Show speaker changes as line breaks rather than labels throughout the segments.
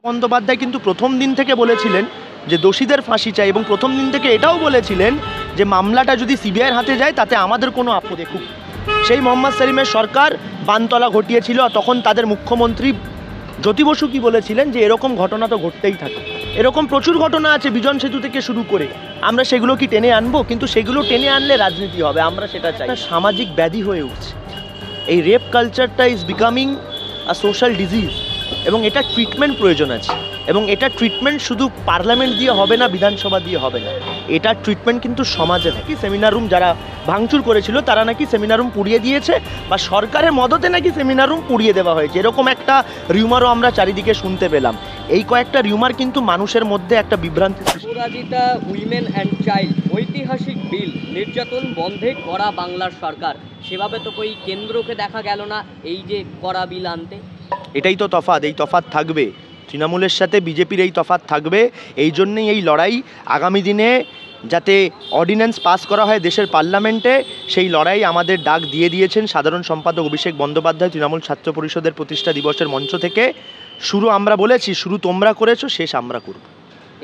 বন্দ্যোপাধ্যায় কিন্তু প্রথম দিন থেকে বলেছিলেন যে দোষীদের ফাঁসি চাই এবং প্রথম দিন থেকে এটাও বলেছিলেন যে মামলাটা যদি সিবিআইয়ের হাতে যায় তাতে আমাদের কোনো আপত্তি দেখুক। সেই মোহাম্মদ সেলিমের সরকার বানতলা ঘটিয়েছিল, তখন তাদের মুখ্যমন্ত্রী জ্যোতি বসু কি বলেছিলেন যে এরকম ঘটনা তো ঘটতেই থাকে, এরকম প্রচুর ঘটনা আছে বিজন সেতু থেকে শুরু করে, আমরা সেগুলো কি টেনে আনবো? কিন্তু সেগুলো টেনে আনলে রাজনীতি হবে, আমরা সেটা চাই। সামাজিক ব্যাধি হয়ে উঠছে এই রেপ কালচারটা, is becoming a social disease এবং এটা ট্রিটমেন্ট প্রয়োজন আছে এবং এটা ট্রিটমেন্ট শুধু পার্লামেন্ট দিয়ে হবে না, বিধানসভা দিয়ে হবে না, এটা ট্রিটমেন্ট কিন্তু সমাজে। নাকি সেমিনার রুম যারা ভাঙচুর করেছিল তারা নাকি সেমিনার রুম পুড়িয়ে দিয়েছে বা সরকারের মদতে নাকি সেমিনার রুম পুড়িয়ে দেওয়া হয়েছে, এরকম একটা রিউমারও আমরা চারিদিকে শুনতে পেলাম। এই কয়েকটা রিউমার কিন্তু মানুষের মধ্যে একটা বিভ্রান্তি।
অপরাজিতা উইমেন অ্যান্ড চাইল্ড ঐতিহাসিক বিল, নির্যাতন বন্ধে করা বাংলার সরকার, সেভাবে তো কই কেন্দ্রকে দেখা গেল না এই যে করা বিল আনতে।
এটাই তো তফাৎ, এই তফাৎ থাকবে, তৃণমূলের সাথে বিজেপির এই তফাৎ থাকবে। এই জন্যেই এই লড়াই, আগামী দিনে যাতে অর্ডিন্যান্স পাস করা হয় দেশের পার্লামেন্টে, সেই লড়াই আমাদের ডাক দিয়ে দিয়েছেন সাধারণ সম্পাদক অভিষেক বন্দ্যোপাধ্যায় তৃণমূল ছাত্র পরিষদের প্রতিষ্ঠা দিবসের মঞ্চ থেকে। শুরু আমরা বলেছি, শুরু তোমরা করেছো, শেষ আমরা করব।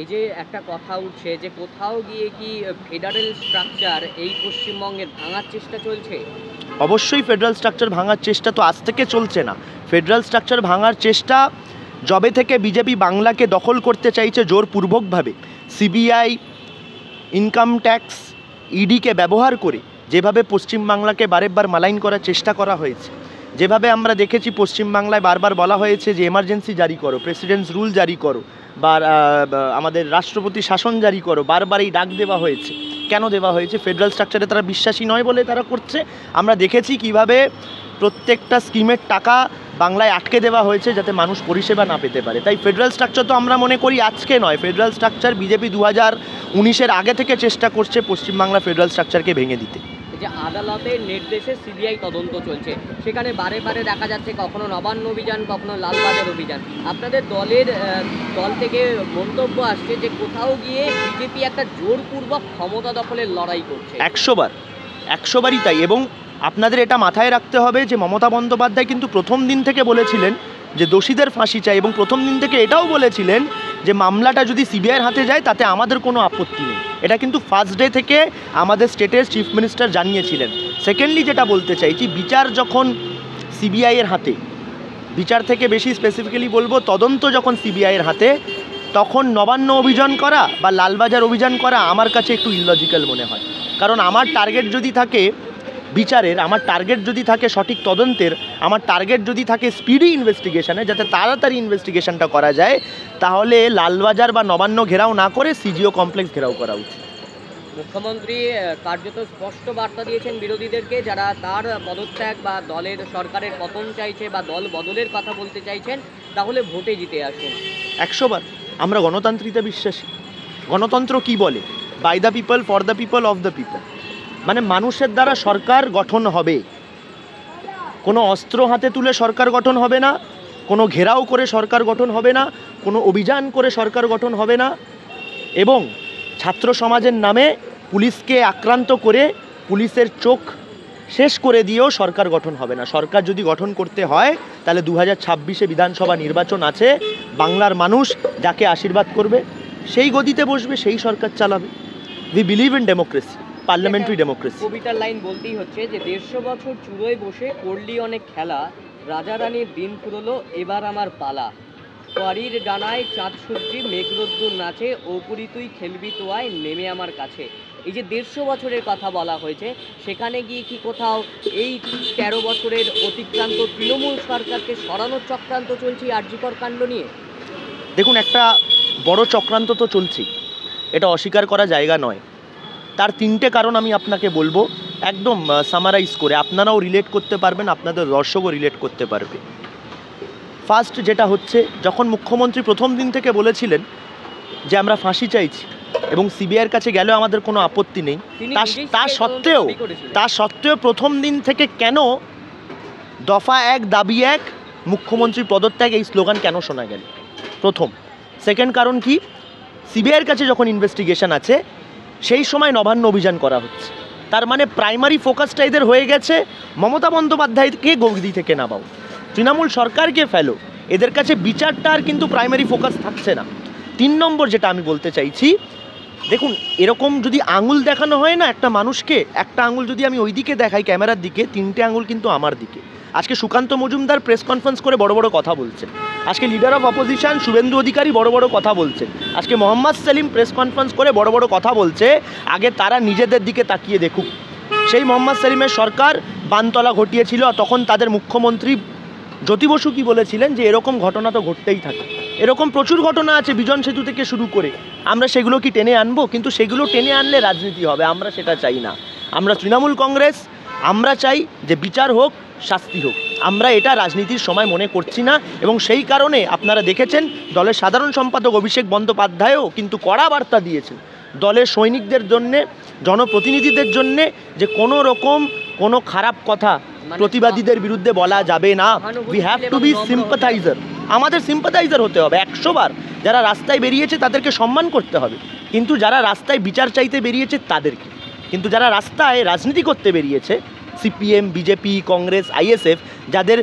এই যে একটা কথা উঠছে যে কোথাও গিয়ে কি ফেডারেল স্ট্রাকচার এই পশ্চিমবঙ্গের ভাঙার চেষ্টা চলছে?
অবশ্যই ফেডারেল স্ট্রাকচার ভাঙার চেষ্টা তো আজ থেকে চলছে না। ফেডারেল স্ট্রাকচার ভাঙার চেষ্টা যবে থেকে বিজেপি বাংলাকে দখল করতে চাইছে জোরপূর্বকভাবে, সিবিআই, ইনকাম ট্যাক্স, ইডিকে ব্যবহার করে যেভাবে পশ্চিমবাংলাকে বারেবার মালাইন করার চেষ্টা করা হয়েছে, যেভাবে আমরা দেখেছি পশ্চিমবাংলায় বারবার বলা হয়েছে যে এমার্জেন্সি জারি করো, প্রেসিডেন্টস রুল জারি করো, বা আমাদের রাষ্ট্রপতি শাসন জারি করো, বারবার এই ডাক দেওয়া হয়েছে। কেন দেওয়া হয়েছে? ফেডারেল স্ট্রাকচারে তারা বিশ্বাসী নয় বলে তারা করছে। আমরা দেখেছি কিভাবে প্রত্যেকটা স্কিমের টাকা বাংলায় আটকে দেওয়া হয়েছে যাতে মানুষ পরিষেবা না পেতে পারে। তাই ফেডারেল স্ট্রাকচার তো আমরা মনে করি আজকে নয়, ফেডারেল স্ট্রাকচার বিজেপি 2019-এর আগে থেকে চেষ্টা করছে পশ্চিমবাংলা ফেডারেল স্ট্রাকচারকে ভেঙে দিতে।
যে আদালতের নির্দেশে সিবিআই তদন্ত চলছে, সেখানে বারে বারে দেখা যাচ্ছে কখনো নবান্ন অভিযান, কখনো লালবাজার অভিযান। আপনাদের দল থেকে মন্তব্য আসছে যে কোথাও গিয়ে বিজেপি একটা জোরপূর্বক ক্ষমতা দখলের লড়াই করছে।
100 বারই তাই। এবং আপনাদের এটা মাথায় রাখতে হবে যে মমতা বন্দ্যোপাধ্যায় কিন্তু প্রথম দিন থেকে বলেছিলেন যে দোষীদের ফাঁসি চাই এবং প্রথম দিন থেকে এটাও বলেছিলেন যে মামলাটা যদি সিবিআইয়ের হাতে যায় তাতে আমাদের কোনো আপত্তি নেই। এটা কিন্তু ফার্স্ট ডে থেকে আমাদের স্টেটের চিফ মিনিস্টার জানিয়েছিলেন। সেকেন্ডলি যেটা বলতে চাইছি, বিচার যখন সিবিআইয়ের হাতে, বিচার থেকে বেশি স্পেসিফিক্যালি বলবো তদন্ত যখন সিবিআইয়ের হাতে, তখন নবান্ন অভিযান করা বা লালবাজার অভিযান করা আমার কাছে একটু ইললজিক্যাল মনে হয়। কারণ আমার টার্গেট যদি থাকে বিচারের, আমার টার্গেট যদি থাকে সঠিক তদন্তের, আমার টার্গেট যদি থাকে স্পিডি ইনভেস্টিগেশনে, যাতে তাড়াতাড়ি ইনভেস্টিগেশনটা করা যায়, তাহলে লালবাজার বা নবান্ন ঘেরাও না করে সিজিও কমপ্লেক্স ঘেরাও করা উচিত।
মুখ্যমন্ত্রী কার্যত স্পষ্ট বার্তা দিয়েছেন বিরোধীদেরকে, যারা তার পদত্যাগ বা দলের সরকারের পতন চাইছে বা দল বদলের কথা বলতে চাইছেন, তাহলে ভোটে জিতে আসুন।
100 বার। আমরা গণতান্ত্রিতে বিশ্বাসী। গণতন্ত্র কি বলে? By the people, for the people, of the people. মানে মানুষের দ্বারা সরকার গঠন হবে, কোনো অস্ত্র হাতে তুলে সরকার গঠন হবে না, কোনো ঘেরাও করে সরকার গঠন হবে না, কোনো অভিযান করে সরকার গঠন হবে না, এবং ছাত্র সমাজের নামে পুলিশকে আক্রান্ত করে পুলিশের চোখ শেষ করে দিয়েও সরকার গঠন হবে না। সরকার যদি গঠন করতে হয় তাহলে 2026-এ বিধানসভা নির্বাচন আছে, বাংলার মানুষ যাকে আশীর্বাদ করবে সেই গদিতে বসবে, সেই সরকার চালাবে। We believe in democracy, parliamentary democracy.
কবিতার লাইন বলতেই হচ্ছে যে 150 বছর চুড়োয় বসে করলি অনেক খেলা, রাজা রানীর দিন ফুরলো এবার আমার পালা, পারির ডানায় চাঁদ সূর্যি মেঘরোদ্দুর নাচে, ওপরি তুই খেলবি তোয়ায় নেমে আমার কাছে। এই যে 150 বছরের কথা বলা হয়েছে, সেখানে গিয়ে কি কোথাও এই 13 বছরের অতিক্রান্ত তৃণমূল সরকারকে সরানোর চক্রান্ত চলছে আরজিকর কাণ্ড নিয়ে?
দেখুন, একটা বড় চক্রান্ত তো চলছেই, এটা অস্বীকার করা জায়গা নয়। তার 3টে কারণ আমি আপনাকে বলবো, একদম সামারাইজ করে, আপনারাও রিলেট করতে পারবেন, আপনাদের দর্শকও রিলেট করতে পারবে। ফার্স্ট যেটা হচ্ছে, যখন মুখ্যমন্ত্রী প্রথম দিন থেকে বলেছিলেন যে আমরা ফাঁসি চাইছি এবং সিবিআইয়ের কাছে গেলেও আমাদের কোনো আপত্তি নেই, তা সত্ত্বেও প্রথম দিন থেকে কেন দফা 1 দাবি 1 মুখ্যমন্ত্রী পদত্যাগ এই স্লোগান কেন শোনা গেল? প্রথম। সেকেন্ড কারণ কি, সিবিআইয়ের কাছে যখন ইনভেস্টিগেশন আছে সেই সময় নবান্ন অভিযান করা হচ্ছে, তার মানে প্রাইমারি ফোকাসটা এদের হয়ে গেছে মমতা বন্দ্যোপাধ্যায়কে গদি থেকে নামাও, তৃণমূল সরকারকে ফেলো, এদের কাছে বিচারটা আর কিন্তু প্রাইমারি ফোকাস থাকছে না। 3 নম্বর যেটা আমি বলতে চাইছি, দেখুন এরকম যদি আঙুল দেখানো হয় না একটা মানুষকে, একটা আঙুল যদি আমি ওই দিকে দেখাই ক্যামেরার দিকে, 3টে আঙুল কিন্তু আমার দিকে। আজকে সুকান্ত মজুমদার প্রেস কনফারেন্স করে বড় বড় কথা বলছেন, আজকে leader of opposition Suvendu Adhikari বড় বড় কথা বলছেন, আজকে মোহাম্মদ সেলিম প্রেস কনফারেন্স করে বড় বড় কথা বলছে। আগে তারা নিজেদের দিকে তাকিয়ে দেখুক। সেই মোহাম্মদ সেলিমের সরকার বানতলা ঘটিয়েছিল, তখন তাদের মুখ্যমন্ত্রী জ্যোতি বসু কি বলেছিলেন যে এরকম ঘটনা তো ঘটতেই থাকে, এরকম প্রচুর ঘটনা আছে বিজন সেতু থেকে শুরু করে, আমরা সেগুলো কি টেনে আনবো? কিন্তু সেগুলো টেনে আনলে রাজনীতি হবে, আমরা সেটা চাই না। আমরা তৃণমূল কংগ্রেস, আমরা চাই যে বিচার হোক, শাস্তি হোক। আমরা এটা রাজনীতির সময় মনে করছি না, এবং সেই কারণে আপনারা দেখেছেন দলের সাধারণ সম্পাদক অভিষেক বন্দ্যোপাধ্যায়ও কিন্তু কড়া বার্তা দিয়েছেন দলের সৈনিকদের জন্যে, জনপ্রতিনিধিদের জন্যে, যে কোনো রকম কোনো খারাপ কথা প্রতিবাদীদের বিরুদ্ধে বলা যাবে না। We have to be sympathiser, আমাদের সিম্পাথাইজার হতে হবে 100 বার। যারা রাস্তায় বেরিয়েছে তাদেরকে সম্মান করতে হবে, কিন্তু যারা রাস্তায় বিচার চাইতে বেরিয়েছে তাদেরকে, কিন্তু যারা রাস্তায় রাজনীতি করতে বেরিয়েছে, সিপিএম, বিজেপি, কংগ্রেস, আইএসএফ, যাদের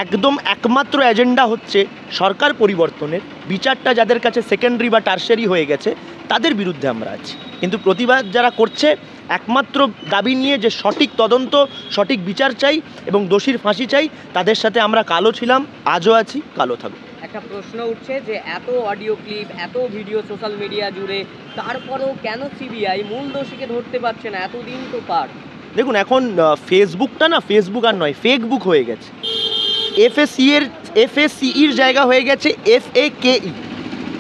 একদম একমাত্র এজেন্ডা হচ্ছে সরকার পরিবর্তনের, বিচারটা যাদের কাছে সেকেন্ডারি বা টার্সারি হয়ে গেছে, তাদের বিরুদ্ধে আমরা আছি। কিন্তু প্রতিবাদ যারা করছে একমাত্র দাবি নিয়ে যে সঠিক তদন্ত, সঠিক বিচার চাই এবং দোষীর ফাঁসি চাই, তাদের সাথে আমরা কালো ছিলাম, আজও আছি, কালো থাকবো।
একটা প্রশ্ন উঠছে যে এত অডিও ক্লিপ, এত ভিডিও সোশ্যাল মিডিয়া জুড়ে, তারপরেও কেন সিবিআই মূল দোষীকে ধরতে পারছে না? এতদিন তো পার। দেখুন এখন ফেসবুকটা না ফেসবুক আর নয়, ফেকবুক হয়ে গেছে। এফএসসির জায়গা হয়ে গেছে FAKE,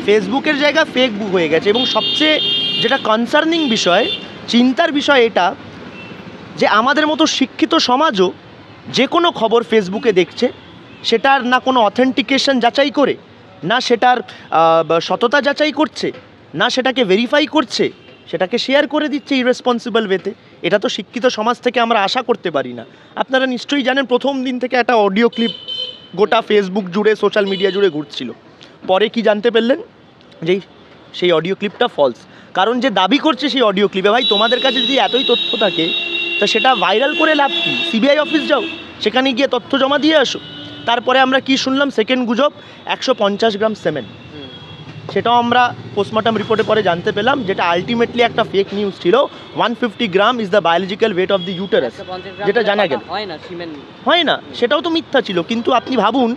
ফেসবুকের জায়গা ফেকবুক হয়ে গেছে। এবং সবচেয়ে যেটা কনসার্নিং বিষয়, চিন্তার বিষয় এটা যে আমাদের মতো শিক্ষিত সমাজও যে কোনো খবর ফেসবুকে দেখছে, সেটার না কোনো অথেন্টিকেশন যাচাই করে, না সেটার সততা যাচাই করছে, না সেটাকে ভেরিফাই করছে, সেটাকে শেয়ার করে দিচ্ছে ইররেসপন্সিবল ওয়েতে। এটা তো শিক্ষিত সমাজ থেকে আমরা আশা করতে পারি না। আপনারা নিশ্চয়ই জানেন প্রথম দিন থেকে একটা অডিও ক্লিপ গোটা ফেসবুক জুড়ে, সোশ্যাল মিডিয়া জুড়ে ঘুরছিল। পরে কি জানতে পারলেন? যে সেই অডিও ক্লিপটা ফলস। কারণ যে দাবি করছে সেই অডিও ক্লিপে, ভাই তোমাদের কাছে যদি এতই তথ্য থাকে তা সেটা ভাইরাল করে লাভ কি? সিবিআই অফিস যাও, সেখানে গিয়ে তথ্য জমা দিয়ে আসো। তারপরে আমরা কি শুনলাম? সেকেন্ড গুজব 150 গ্রাম সেমেন্ট, সেটাও আমরা পোস্টমর্টম রিপোর্টে পরে জানতে পেলাম, যেটা আলটিমেটলি একটা ফেক নিউজ ছিল। 150 gram is the biological weight of the uterus, যেটা জানা গেল হয় না, সেটাও তো মিথ্যা ছিল। কিন্তু আপনি ভাবুন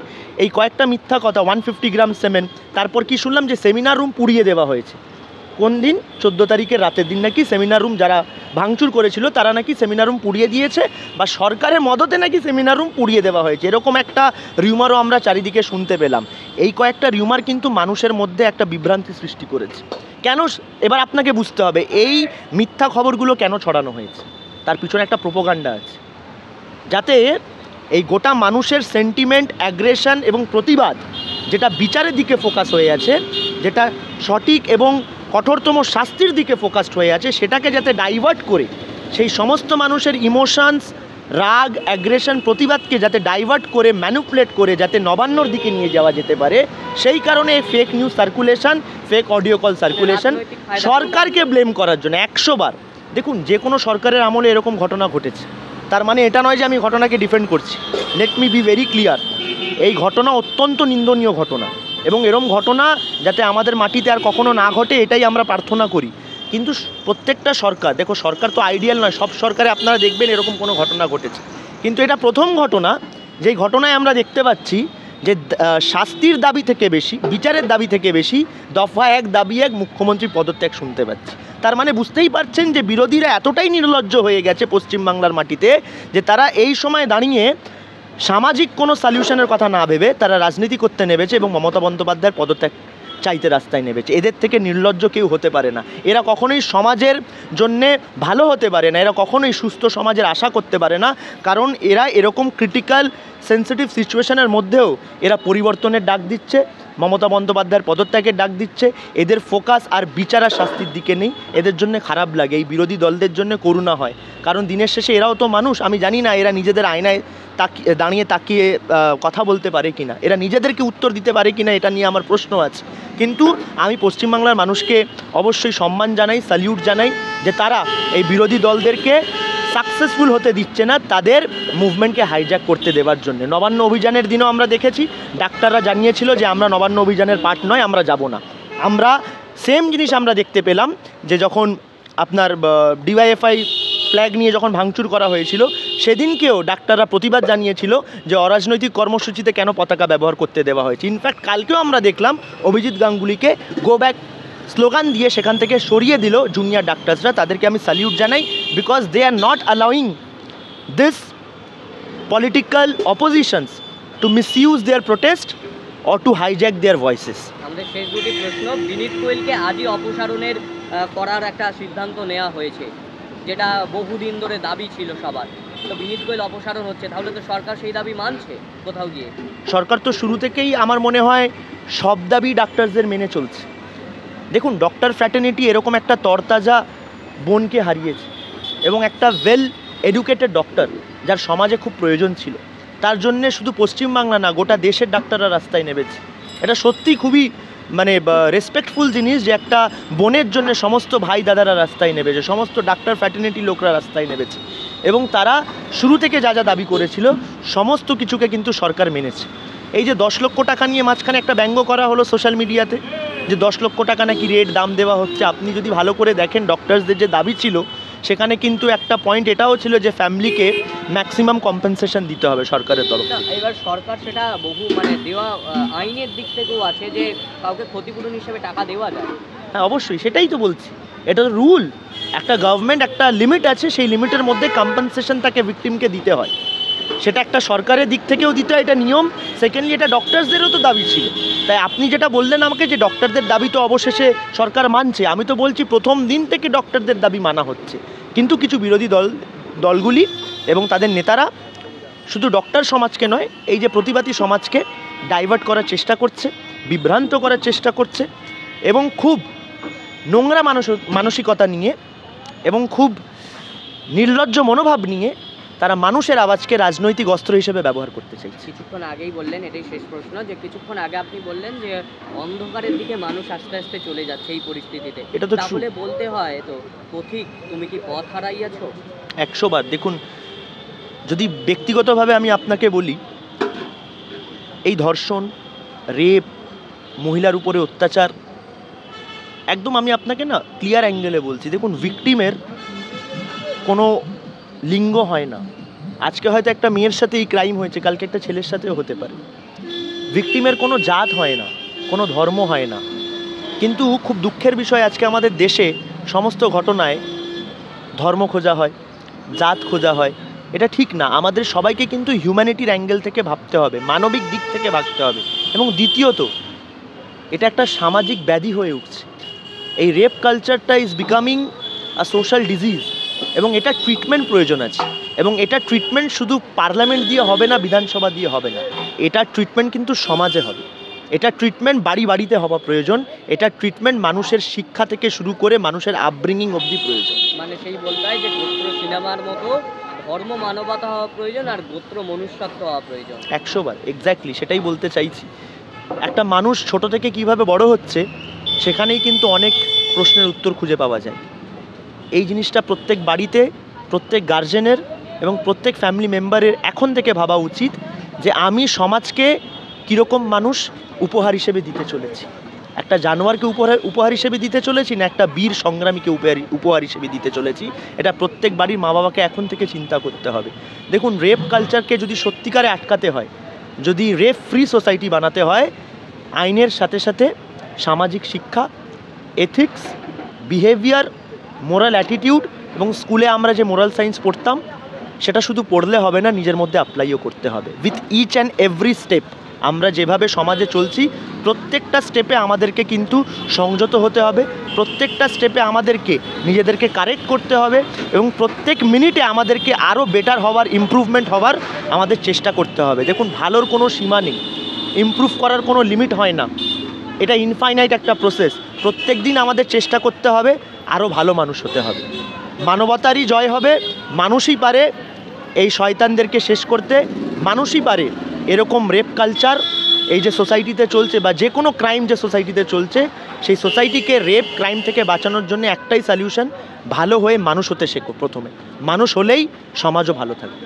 এই কয়েকটা মিথ্যা কথা, 150 গ্রাম সেমেন্ট। তারপর কি শুনলাম? যে সেমিনার রুম পুড়িয়ে দেওয়া হয়েছে। কোন দিন? 14 তারিখের রাতের দিন নাকি সেমিনার রুম যারা ভাঙচুর করেছিল তারা নাকি সেমিনার রুম পুড়িয়ে দিয়েছে, বা সরকারের মদতে নাকি সেমিনার রুম পুড়িয়ে দেওয়া হয়েছে। এরকম একটা রিউমারও আমরা চারিদিকে শুনতে পেলাম। এই কয়েকটা রিউমার কিন্তু মানুষের মধ্যে একটা বিভ্রান্তি সৃষ্টি করেছে। কেন? এবার আপনাকে বুঝতে হবে এই মিথ্যা খবরগুলো কেন ছড়ানো হয়েছে। তার পিছনে একটা প্রোপাগান্ডা আছে, যাতে এই গোটা মানুষের সেন্টিমেন্ট, অ্যাগ্রেশন এবং প্রতিবাদ, যেটা বিচারের দিকে ফোকাস হয়ে আছে, যেটা সঠিক এবং কঠোরতম শাস্তির দিকে ফোকাসড হয়ে আছে, সেটাকে যাতে ডাইভার্ট করে, সেই সমস্ত মানুষের ইমোশনস, রাগ, অ্যাগ্রেশন, প্রতিবাদকে যাতে ডাইভার্ট করে, ম্যানিপুলেট করে যাতে নবান্নর দিকে নিয়ে যাওয়া যেতে পারে, সেই কারণে fake news circulation, fake audio call circulation, সরকারকে ব্লেম করার জন্য 100 বার। দেখুন যে কোনো সরকারের আমলে এরকম ঘটনা ঘটেছে, তার মানে এটা নয় যে আমি ঘটনাকে ডিফেন্ড করছি। Let me be very clear, এই ঘটনা অত্যন্ত নিন্দনীয় ঘটনা, এবং এরম ঘটনা যাতে আমাদের মাটিতে আর কখনো না ঘটে, এটাই আমরা প্রার্থনা করি। কিন্তু প্রত্যেকটা সরকার, দেখো সরকার তো আইডিয়াল নয়, সব সরকারে আপনারা দেখবেন এরকম কোনো ঘটনা ঘটেছে, কিন্তু এটা প্রথম ঘটনা যেই ঘটনায় আমরা দেখতে পাচ্ছি যে শাস্তির দাবি থেকে বেশি, বিচারের দাবি থেকে বেশি দফা 1 দাবি 1 মুখ্যমন্ত্রীর পদত্যাগ শুনতে পাচ্ছি। তার মানে বুঝতেই পারছেন যে বিরোধীরা এতটাই নির্লজ্জ হয়ে গেছে পশ্চিমবাংলার মাটিতে, যে তারা এই সময় দাঁড়িয়ে সামাজিক কোনো সলিউশনের কথা না ভেবে তারা রাজনীতি করতে নেমেছে এবং মমতা বন্দ্যোপাধ্যায়ের পদত্যাগ চাইতে রাস্তায় নেমেছে। এদের থেকে নির্লজ্জ কেউ হতে পারে না। এরা কখনোই সমাজের জন্যে ভালো হতে পারে না, এরা কখনোই সুস্থ সমাজের আশা করতে পারে না, কারণ এরা এরকম ক্রিটিক্যাল সেন্সিটিভ সিচুয়েশনের মধ্যেও এরা পরিবর্তনের ডাক দিচ্ছে, মমতা বন্দ্যোপাধ্যায়ের পদত্যাগের ডাক দিচ্ছে। এদের ফোকাস আর বিচার আর শাস্তির দিকে নেই। এদের জন্য খারাপ লাগে, এই বিরোধী দলদের জন্য করুণা হয়, কারণ দিনের শেষে এরাও তো মানুষ। আমি জানি না এরা নিজেদের আয়নায় দাঁড়িয়ে তাকিয়ে কথা বলতে পারে কিনা, এরা নিজেদেরকে উত্তর দিতে পারে কিনা, এটা নিয়ে আমার প্রশ্ন আছে। কিন্তু আমি পশ্চিমবাংলার মানুষকে অবশ্যই সম্মান জানাই, স্যালিউট জানাই যে তারা এই বিরোধী দলদেরকে
সাকসেসফুল হতে দিচ্ছে না তাদের মুভমেন্টকে হাইজ্যাক করতে দেওয়ার জন্য। নবান্ন অভিযানের দিনও আমরা দেখেছি ডাক্তাররা জানিয়েছিল যে আমরা নবান্ন অভিযানের পার্ট নয়, আমরা যাব না। আমরা সেম জিনিস আমরা দেখতে পেলাম যে যখন আপনার ডিওয়াইএফআই ফ্ল্যাগ নিয়ে যখন ভাঙচুর করা হয়েছিল সেদিনকেও ডাক্তাররা প্রতিবাদ জানিয়েছিল যে অরাজনৈতিক কর্মসূচিতে কেন পতাকা ব্যবহার করতে দেওয়া হয়েছে। ইনফ্যাক্ট কালকেও আমরা দেখলাম অভিজিৎ গাঙ্গুলিকে গো ব্যাক স্লোগান দিয়ে সেখান থেকে সরিয়ে দিল জুনিয়র ডাক্তার্সরা। তাদেরকে আমি স্যালিউট জানাই, because they are not allowing this political oppositions to misuse their protest or to hijack their voices.
আমাদের শেষ দুটি প্রশ্ন, বিনীত গোয়েলকে আজই অপসারণের করার একটা সিদ্ধান্ত নেওয়া হয়েছে, যেটা বহুদিন ধরে দাবি ছিল সবার। তো বিনীত গোয়েল অপসারণ হচ্ছে, তাহলে তো সরকার সেই দাবি মানছে কোথাও গিয়ে। সরকার
তো শুরু থেকেই আমার মনে হয় সব দাবি ডাক্তারদের মেনে চলছে। দেখুন, ডক্টর ফ্র্যাটার্নিটি এরকম একটা তরতাজা বোনকে হারিয়েছে এবং একটা ওয়েল এডুকেটেড ডক্টর যার সমাজে খুব প্রয়োজন ছিল, তার জন্যে শুধু পশ্চিমবাংলা না গোটা দেশের ডাক্তাররা রাস্তায় নেমেছে। এটা সত্যি খুবই রেসপেক্টফুল জিনিস যে একটা বোনের জন্য সমস্ত ভাই দাদারা রাস্তায় নেমেছে, সমস্ত ডাক্তার ফ্র্যাটার্নিটি লোকরা রাস্তায় নেমেছে এবং তারা শুরু থেকে যা যা দাবি করেছিল সমস্ত কিছুকে কিন্তু সরকার মেনেছে। এই যে 10 লক্ষ টাকা নিয়ে মাঝখানে একটা ব্যঙ্গ করা হলো সোশ্যাল মিডিয়াতে যে 10 লক্ষ টাকা নাকি রেট দাম দেওয়া হচ্ছে, আপনি যদি ভালো করে দেখেন ডক্টরসদের যে দাবি ছিল সেখানে কিন্তু একটা পয়েন্ট এটাও ছিল যে ফ্যামিলিকে ম্যাক্সিমাম কম্পেনসেশন দিতে হবে সরকারের তরফ থেকে।
এবার সরকার সেটা বহু দেওয়া আইনের দিক থেকেও আছে যে কাউকে ক্ষতিপূরণ হিসেবে টাকা দেওয়া যায়।
হ্যাঁ অবশ্যই, সেটাই তো বলছি, এটা তো রুল। একটা গভর্নমেন্ট একটা লিমিট আছে, সেই লিমিটের মধ্যে কম্পেনসেশন তাকে ভিকটিমকে দিতে হয়, সেটা একটা সরকারের দিক থেকেও দিতে হয়, এটা নিয়ম। সেকেন্ডলি এটা ডক্টরসদেরও তো দাবি ছিল। তাই আপনি যেটা বললেন আমাকে যে ডক্টরদের দাবি তো অবশেষে সরকার মানছে, আমি তো বলছি প্রথম দিন থেকে ডক্টরদের দাবি মানা হচ্ছে, কিন্তু কিছু বিরোধী দলগুলি এবং তাদের নেতারা শুধু ডক্টর সমাজকে নয়, এই যে প্রতিবাদী সমাজকে ডাইভার্ট করার চেষ্টা করছে, বিভ্রান্ত করার চেষ্টা করছে এবং খুব নোংরা মানসিকতা নিয়ে এবং খুব নির্লজ্জ মনোভাব নিয়ে তারা মানুষের আওয়াজকে রাজনৈতিক অস্ত্র হিসেবে ব্যবহার করতে চাইছে।
কিছুক্ষণ আগেই বললেন, এটাই শেষ প্রশ্ন, যে কিছুক্ষণ আগে আপনি বললেন যে অন্ধকারের দিকে মানুষ আস্তে আস্তে চলে যাচ্ছে এই পরিস্থিতিতে,
এটা তো
তাহলে বলতে হয় তো পথিক তুমি কি পথ হারাইয়াছো?
100 বার। দেখুন, যদি ব্যক্তিগতভাবে আমি আপনাকে বলি, এই ধর্ষণ, রেপ, মহিলার উপরে অত্যাচার, একদম আমি আপনাকে না ক্লিয়ার অ্যাঙ্গেলে বলছি। দেখুন, ভিকটিমের কোনো লিঙ্গ হয় না। আজকে হয়তো একটা মেয়ের সাথে এই ক্রাইম হয়েছে, কালকে একটা ছেলের সাথেও হতে পারে। ভিকটিমের কোনো জাত হয় না, কোনো ধর্ম হয় না। কিন্তু খুব দুঃখের বিষয় আজকে আমাদের দেশে সমস্ত ঘটনায় ধর্ম খোঁজা হয়, জাত খোঁজা হয়। এটা ঠিক না। আমাদের সবাইকে কিন্তু হিউম্যানিটির অ্যাঙ্গেল থেকে ভাবতে হবে, মানবিক দিক থেকে ভাবতে হবে। এবং দ্বিতীয়ত, এটা একটা সামাজিক ব্যাধি হয়ে উঠছে। এই রেপ কালচারটা is becoming a social disease এবং এটা ট্রিটমেন্ট প্রয়োজন আছে। এবং এটা ট্রিটমেন্ট শুধু পার্লামেন্ট দিয়ে হবে না, বিধানসভা দিয়ে হবে না, এটা ট্রিটমেন্ট কিন্তু সমাজে হবে। এটা ট্রিটমেন্ট বাড়ি বাড়িতে হওয়া প্রয়োজন। এটা ট্রিটমেন্ট মানুষের শিক্ষা থেকে শুরু করে মানুষের আপব্রিঙ্গিং অবধি প্রয়োজন।
মানে সেই বলতে হয় যে গোত্র সিনেমার মতো ধর্ম মানবতা হওয়া প্রয়োজন আর গোত্র মনুষ্যত্ব হওয়া প্রয়োজন।
100 বার, এক্স্যাক্টলি সেটাই বলতে চাইছি। একটা মানুষ ছোট থেকে কিভাবে বড় হচ্ছে সেখানেই কিন্তু অনেক প্রশ্নের উত্তর খুঁজে পাওয়া যায়। এই জিনিসটা প্রত্যেক বাড়িতে, প্রত্যেক গার্জেনের এবং প্রত্যেক ফ্যামিলি মেম্বারের এখন থেকে ভাবা উচিত যে আমি সমাজকে কীরকম মানুষ উপহার হিসেবে দিতে চলেছি। একটা জানোয়ারকে উপহার হিসেবে দিতে চলেছি না একটা বীর সংগ্রামীকে উপহার হিসেবে দিতে চলেছি, এটা প্রত্যেক বাড়ির মা বাবাকে এখন থেকে চিন্তা করতে হবে। দেখুন, রেপ কালচারকে যদি সত্যিকারে আটকাতে হয়, যদি রেপ ফ্রি সোসাইটি বানাতে হয়, আইনের সাথে সাথে সামাজিক শিক্ষা, এথিক্স, বিহেভিয়ার, মোরাল অ্যাটিটিউড এবং স্কুলে আমরা যে মোরাল সায়েন্স পড়তাম সেটা শুধু পড়লে হবে না, নিজের মধ্যে অ্যাপ্লাইও করতে হবে। With each and every step আমরা যেভাবে সমাজে চলছি প্রত্যেকটা স্টেপে আমাদেরকে কিন্তু সংযত হতে হবে, প্রত্যেকটা স্টেপে আমাদেরকে নিজেদেরকে কারেক্ট করতে হবে এবং প্রত্যেক মিনিটে আমাদেরকে আরও বেটার হওয়ার, ইমপ্রুভমেন্ট হওয়ার আমাদের চেষ্টা করতে হবে। দেখুন, ভালোর কোনো সীমা নেই, ইমপ্রুভ করার কোনো লিমিট হয় না, এটা ইনফাইনাইট একটা প্রসেস। প্রত্যেক দিন আমাদের চেষ্টা করতে হবে আরও ভালো মানুষ হতে হবে। মানবতারই জয় হবে। মানুষই পারে এই শয়তানদেরকে শেষ করতে, মানুষই পারে এরকম রেপ কালচার এই যে সোসাইটিতে চলছে বা যে কোনো ক্রাইম যে সোসাইটিতে চলছে সেই সোসাইটিকে রেপ ক্রাইম থেকে বাঁচানোর জন্য একটাই সলিউশন, ভালো হয়ে মানুষ হতে শেখো। প্রথমে মানুষ হলেই সমাজও ভালো থাকবে।